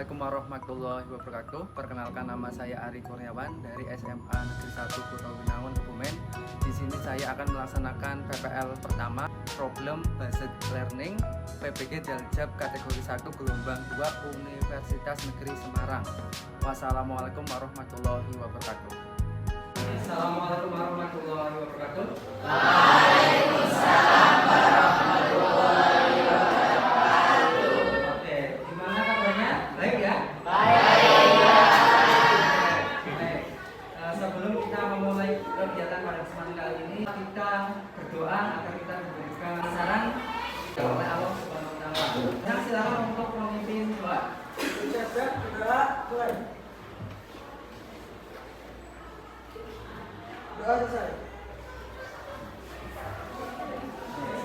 Assalamualaikum warahmatullahi wabarakatuh. Perkenalkan, nama saya Ari Kurniawan dari SMA Negeri 1 Pulau Winangun, Kebumen. Di sini saya akan melaksanakan PPL pertama, Problem Based Learning, PPG Daljab kategori 1 gelombang 2 Universitas Negeri Semarang. Wassalamualaikum warahmatullahi wabarakatuh. Assalamualaikum warahmatullahi wabarakatuh. Waalaikumsalam warahmatullahi wabarakatuh. Oke, gimana kabarnya? Baik ya? Baik. Sebelum kita memulai kegiatan pada kesempatan kali ini, kita berdoa agar kita diberikan saran oleh Allah Subhanahu wa Ta'ala. Nah, silakan untuk memimpin doa. Ucapkan doa mulai. Doa selesai.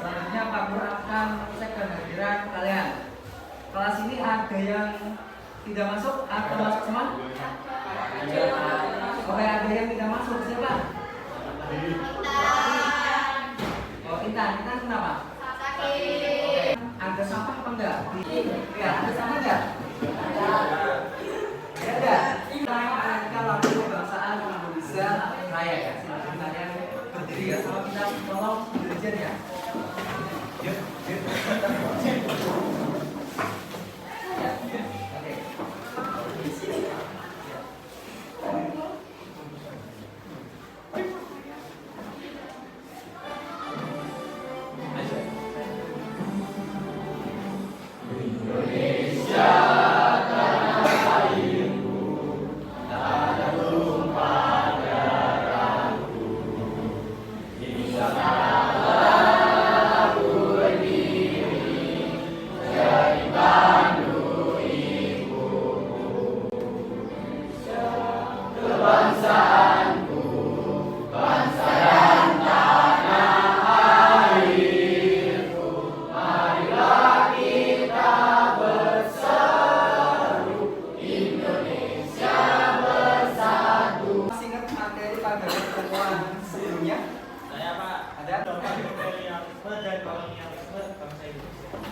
Selanjutnya Pak Guru akan mengecek kehadiran kalian. Kelas ini ada yang tidak masuk atau masuk semua? Oke, ada yang tidak masuk. Siapa? Oh, Intan. Intan kenapa? Sakit. Ada sampah apa enggak? Ya, ada sampah enggak? Ada. Kita langsung kebangsaan Indonesia Raya ya. Silakan kalian berdiri ya, sama kita tolong belajar ya. Yuk.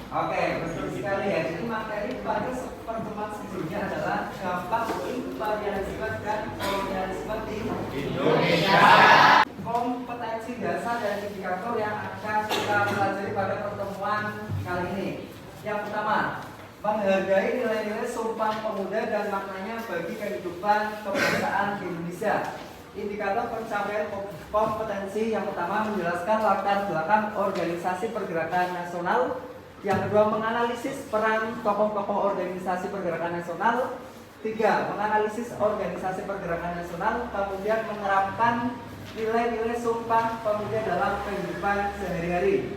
Oke, betul sekali ya. Jadi materi pada pertemuan sebelumnya adalah dampak imperialisme dan kolonialisme di Indonesia. Kompetensi dasar dan indikator yang akan kita pelajari pada pertemuan kali ini. Yang pertama, menghargai nilai-nilai Sumpah Pemuda dan maknanya bagi kehidupan kebangsaan di Indonesia. Indikator pencapaian kompetensi yang pertama menjelaskan latar belakang organisasi pergerakan nasional. Yang kedua, menganalisis peran tokoh-tokoh organisasi pergerakan nasional. Tiga, menganalisis organisasi pergerakan nasional, kemudian menerapkan nilai-nilai Sumpah Pemuda dalam kehidupan sehari-hari.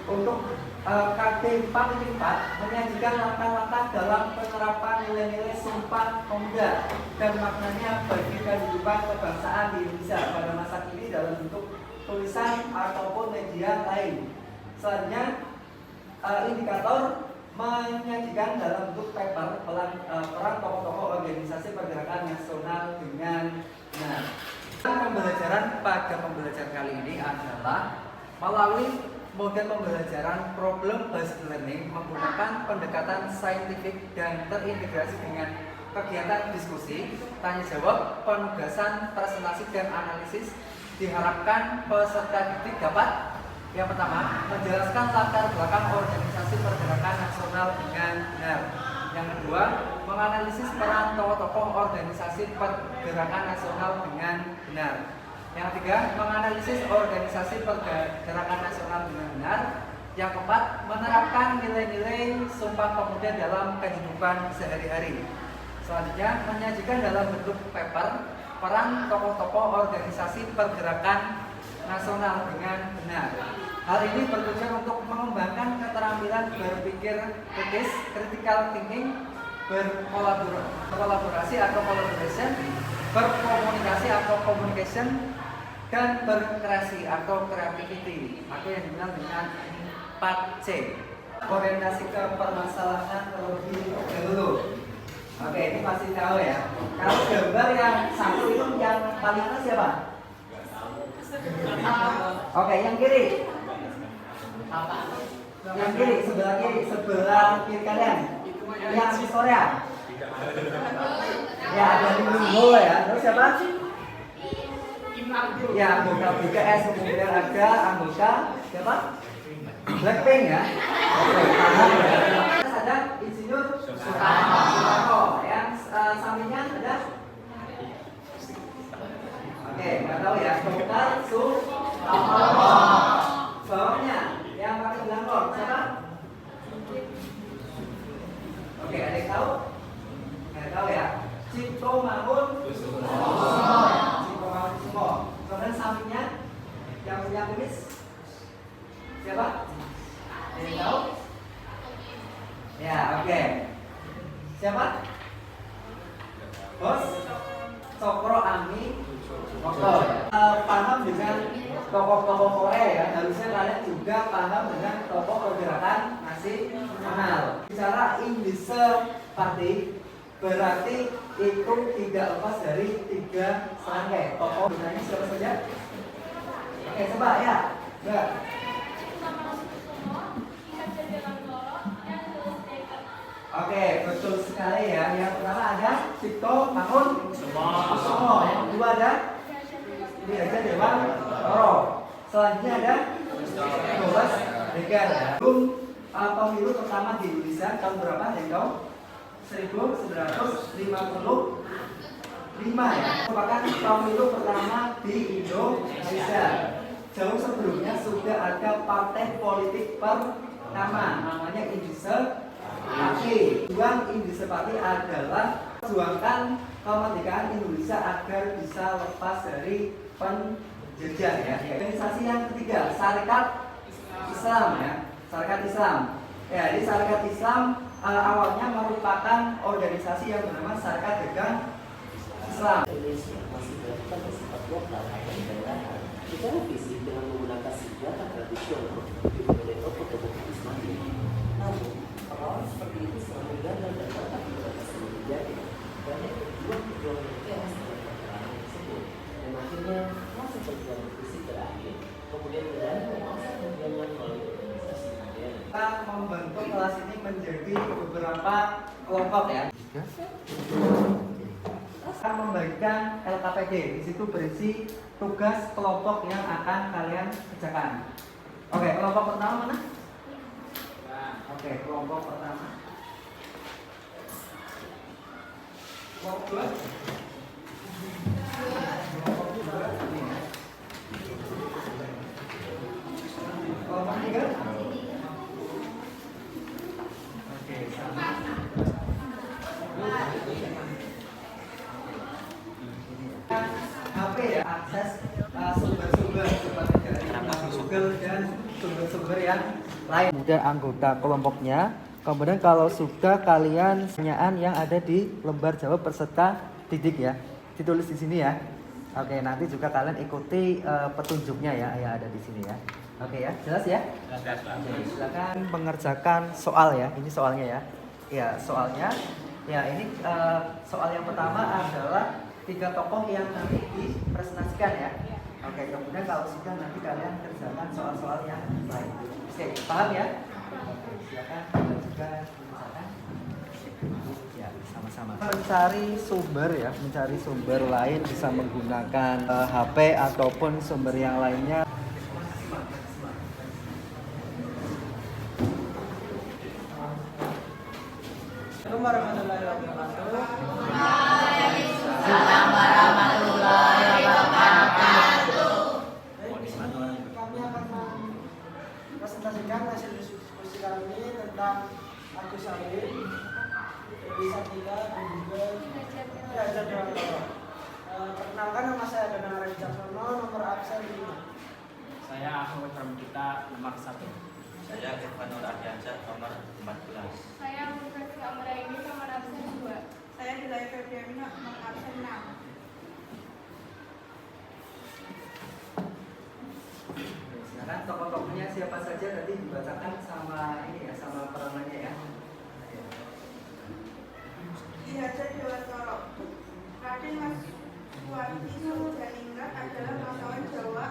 Untuk KD 4.4 menyajikan langkah-langkah dalam penerapan nilai-nilai Sumpah Pemuda dan maknanya bagi kehidupan kebangsaan di Indonesia pada masa kini dalam bentuk tulisan ataupun media lain. Selanjutnya, indikator menyajikan dalam bentuk paper peran tokoh-tokoh organisasi pergerakan nasional dengan benar. Pembelajaran pada pembelajaran kali ini adalah melalui model pembelajaran problem based learning menggunakan pendekatan saintifik dan terintegrasi dengan kegiatan diskusi, tanya jawab, penugasan, presentasi dan analisis. Diharapkan peserta didik dapat yang pertama, menjelaskan latar belakang organisasi pergerakan nasional dengan benar. Yang kedua, menganalisis peran tokoh-tokoh organisasi pergerakan nasional dengan benar. Yang ketiga, menganalisis organisasi pergerakan nasional dengan benar. Yang keempat, menerapkan nilai-nilai Sumpah Pemuda dalam kehidupan sehari-hari. Selanjutnya, menyajikan dalam bentuk paper peran tokoh-tokoh organisasi pergerakan nasional dengan benar. Hal ini bertujuan untuk mengembangkan keterampilan berpikir kritis, critical thinking, berkolaborasi atau collaboration, berkomunikasi atau communication, dan berkreasi atau creativity atau yang dikenal dengan 4C. Orientasi ke permasalahan terlebih dahulu. Oke, ini pasti tahu ya. Kalau gambar yang satu itu yang paling atas siapa? Oke, yang kiri. Yang kiri, sebelah kiri kalian. Yang habis Korea. Ya, ada Linggo ya. Terus siapa? Ya, anggota BTS. Kemudian ada anggota siapa? Blackpink ya. Oke, paham ya. Terus ada Insinyur Soekarno. Yang sampingnya ada. Oke, nggak tahu ya. Dr. Soeharto. Bawahnya yang pakai belangkon siapa? Oke, ada yang tahu? Nggak tahu ya. Cipto Mangunkusumo. Kemudian sampingnya yang punya kumis siapa? Ada yang tahu? Ya, oke. Siapa? Bos Cokro Ami Mokto. Paham dengan tokoh-tokoh Korea ya. Harusnya kalian juga paham dengan tokoh pergerakan nasional. Bicara Indische Party berarti itu tidak lepas dari 3 serangkai tokoh. Gunanya siapa saja? Oke, coba ya. Mbak. Oke, betul sekali ya. Yang pertama ada Cipto Mangunkusumo. Yang kedua ada Ki Hajar Dewantara. Selanjutnya ada Thomas Dekker ya. Pemilu pertama di Indonesia tahun berapa? Yang tahu? 1955 ya. Merupakan pemilu pertama di Indonesia. Jauh sebelumnya sudah ada partai politik pertama namanya Indische Party. Tujuan Indische Party adalah perjuangkan kemerdekaan Indonesia agar bisa lepas dari penjajah ya. Organisasi yang ketiga, Sarekat Islam ya. Sarekat Islam. Ya, ini Sarekat Islam awalnya merupakan organisasi yang bernama Sarekat Dagang Islam. Indonesia masih dilakukan bersifat lokal dan daerah. Secara fisik dengan menggunakan senjata tradisional dimulai tokoh-tokoh Islam. Namun, perlawanan seperti itu selalu gagal dan dapat dibatasi menjadi banyak perjuangan yang keras dalam peperangan tersebut. Dan akhirnya masa perjuangan fisik berakhir. Kemudian beralih ke masa perjuangan melalui organisasi modern. Kita membentuk kelas ini menjadi beberapa kelompok ya. Akan membagikan LKPD. Di situ berisi tugas kelompok yang akan kalian kerjakan. Oke, kelompok pertama mana? Oke, kelompok pertama. Kelompok dua. Kelompok tiga. Oke, sama. HP ya, akses sumber-sumber seperti dari Google dan sumber-sumber yang lain. Kemudian anggota kelompoknya. Kemudian kalau sudah kalian pertanyaan yang ada di lembar jawab peserta didik ya, ditulis di sini ya. Oke, nanti juga kalian ikuti petunjuknya ya, yang ada di sini ya. Oke ya, jelas ya? Jelas. Oke, silakan mengerjakan soal ya. Ini soalnya ya. Ya, soalnya. Ya, ini soal yang pertama adalah 3 tokoh yang nanti dipresentasikan ya. Oke, kemudian kalau sudah nanti kalian kerjakan soal-soal yang lain. Oke, paham ya? Oke, silakan kalian juga mengerjakan. Ya, sama-sama. Mencari sumber ya, mencari sumber lain bisa menggunakan HP ataupun sumber yang lainnya. Assalamualaikum warahmatullahi wabarakatuh. Waalaikumsalam warahmatullahi wabarakatuh. Kami akan mempresentasikan hasil diskusi kami tentang Agus Salim, Dewi Sartika, dan juga Ki Hajar Dewantara. Perkenalkan, nama saya Danang Arif Caksono, nomor absen 5. Saya Ahmad Ramdita, nomor 1. Saya Irfan Nur Ardiansyah, nomor 14. Saya Mufrati Amraini, nomor absen 2. Saya Dilai Febriana, nomor absen 6. Silakan tokoh-tokohnya siapa saja tadi dibacakan sama ini ya, sama peranannya ya. Ki Hajar Dewantara. Raden Mas Suwardi Soedaningrat adalah bangsawan Jawa,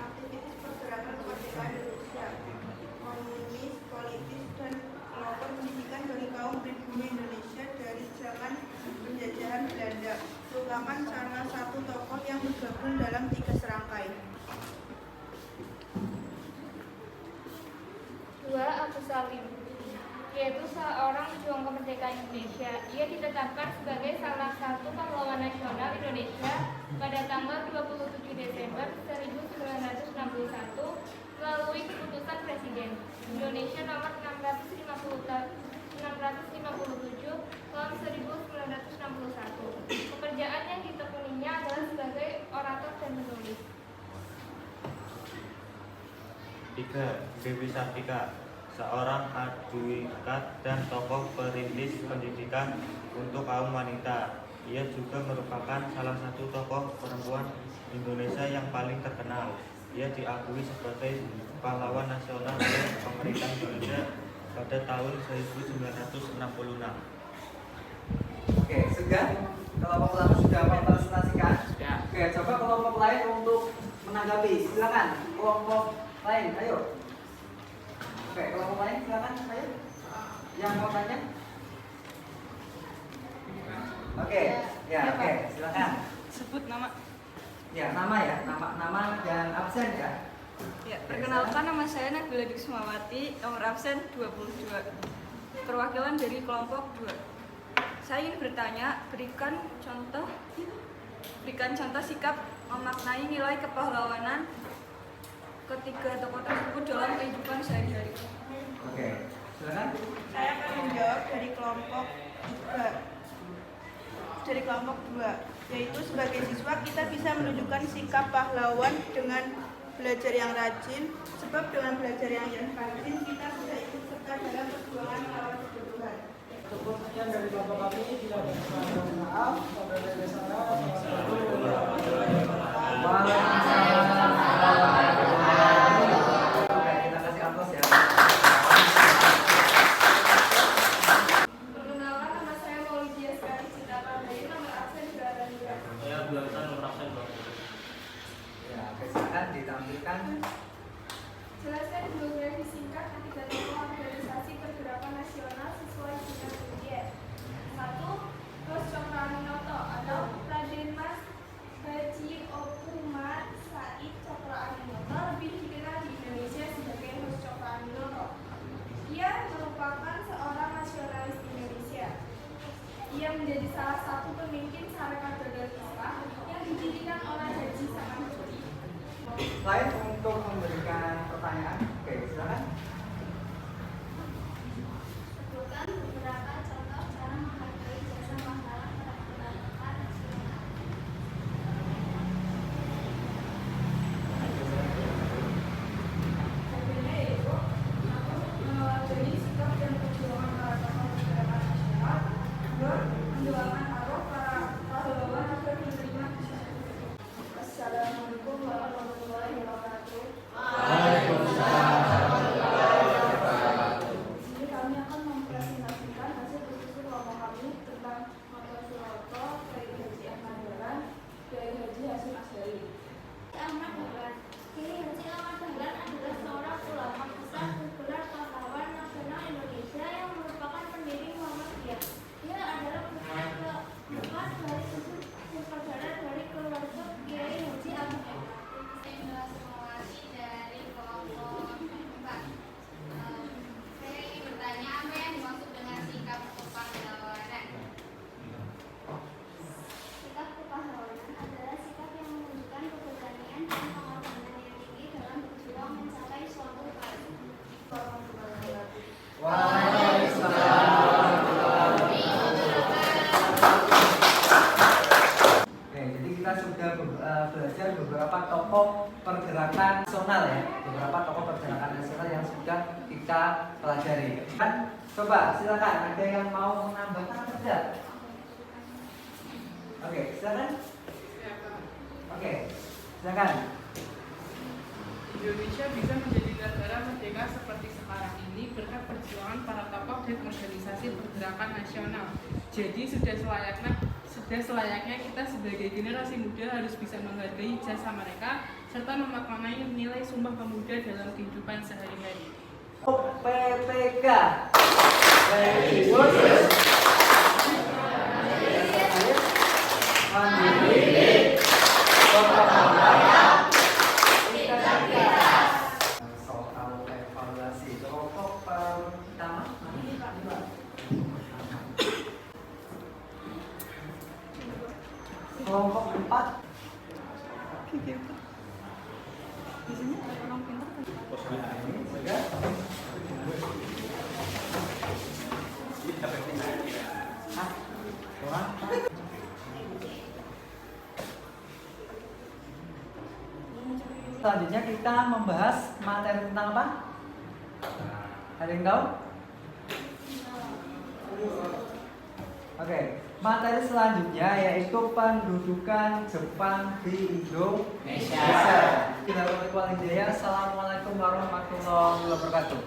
aktivis pergerakan kemerdekaan Indonesia, komunis, politis, dan pelopor pendidikan bagi kaum pribumi Indonesia dari zaman tokoh yang bergabung dalam 3 serangkai. 2. Abu Salim, yaitu seorang pejuang kemerdekaan Indonesia. Ia ditetapkan sebagai salah satu pahlawan nasional Indonesia pada tanggal 27 Desember 1961 melalui keputusan Presiden Indonesia nomor 657 tahun 1961. Pekerjaan yang ditekuninya adalah sebagai orator dan penulis. 3. Dewi Sartika, seorang advokat dan tokoh perintis pendidikan untuk kaum wanita. Ia juga merupakan salah satu tokoh perempuan Indonesia yang paling terkenal. Ia diakui sebagai pahlawan nasional oleh pemerintah Indonesia pada tahun 1966. Oke, sudah. Kelompok pertama sudah mempresentasikan. Ya. Oke, coba kelompok lain untuk menanggapi. Silakan. Kelompok lain, ayo. Oke, kelompok lain silakan, ayo. Yang mau tanya? Oke, ya, oke, silakan. Sebut nama. Ya, nama ya, nama dan absen ya. Ya, perkenalkan nama saya Nabila Diksumawati, nomor absen 22. Perwakilan dari kelompok 2. Saya ingin bertanya, berikan contoh sikap memaknai nilai kepahlawanan ketiga tokoh tersebut dalam kehidupan sehari-hari. Oke, silakan. Saya akan menjawab dari kelompok 2, yaitu sebagai siswa kita bisa menunjukkan sikap pahlawan dengan belajar yang rajin, sebab dengan belajar yang rajin kita bisa ikut serta dalam perjuangan melawan kebutuhan. Cukup sekian dari kelompok kami, bila ada kesalahan mohon maaf. Wabillahi Oke, kita kasih aplaus ya. Perkenalkan, nama saya Maulidia Sekali Cita Pardai, nomor absen 2. Saya biasa nomor absen 20. Ya, oke, silakan ditampilkan. Jelaskan biografi singkat ketiga tokoh organisasi pergerakan nasional sesuai dengan media. 1. Gus Cokroaminoto atau Raden Mas Haji Okuma Said Cokroaminoto, lebih dikenal di Indonesia sebagai Gus Cokroaminoto. Ia merupakan seorang nasionalis Indonesia. Ia menjadi salah satu pemimpin Sarekat Dagang Islam yang didirikan oleh Haji Samanhudi. Lain untuk memberikan pertanyaan. Oke, silakan. Sebutkan beberapa contoh cara menghargai jasa pahlawan pada kemerdekaan nasional. Contohnya yaitu menghargai sikap dan perjuangan para tokoh pergerakan nasional, mendoakan arwah para pahlawan agar menerima jasa. Assalamualaikum warahmatullahi wabarakatuh. Di sini kami akan mempresentasikan hasil diskusi kelompok kami tentang Mata Suroto, Kiai Haji Ahmad Dahlan, Kiai Haji Hasyim Asy'ari. Ahmad Dahlan. Kiai Haji Ahmad Dahlan adalah seorang ulama besar bergelar pahlawan nasional Indonesia yang merupakan pendiri Muhammadiyah. Dia adalah putra keempat dari bersaudara dari keluarga Kiai Haji Ahmad Dahlan. Saya Sumawati dari kelompok 4. Saya ingin bertanya apa yang dimaksud dengan sikap kepahlawanan? Sikap kepahlawanan adalah sikap yang menunjukkan keberanian dan pengorbanan yang tinggi dalam berjuang mencapai suatu hal. Oke, jadi kita sudah belajar beberapa tokoh pergerakan nasional ya, beberapa tokoh pergerakan nasional yang sudah kita pelajari. Kan, coba silakan ada yang mau menambahkan atau tidak? Oke, silakan. Oke, silakan. Indonesia bisa menjadi negara merdeka seperti sekarang ini berkat perjuangan para tokoh dan organisasi pergerakan nasional. Jadi sudah selayaknya kita sebagai generasi muda harus bisa menghargai jasa mereka serta memaknai nilai sumpah pemuda dalam kehidupan sehari-hari. PPK. Mandiri, Kelompok 4. Biasanya orang pintar kan. Selanjutnya kita membahas materi tentang apa? Ada yang tahu? Oke, materi selanjutnya yaitu pendudukan Jepang di Indonesia. Kita Assalamualaikum warahmatullahi wabarakatuh.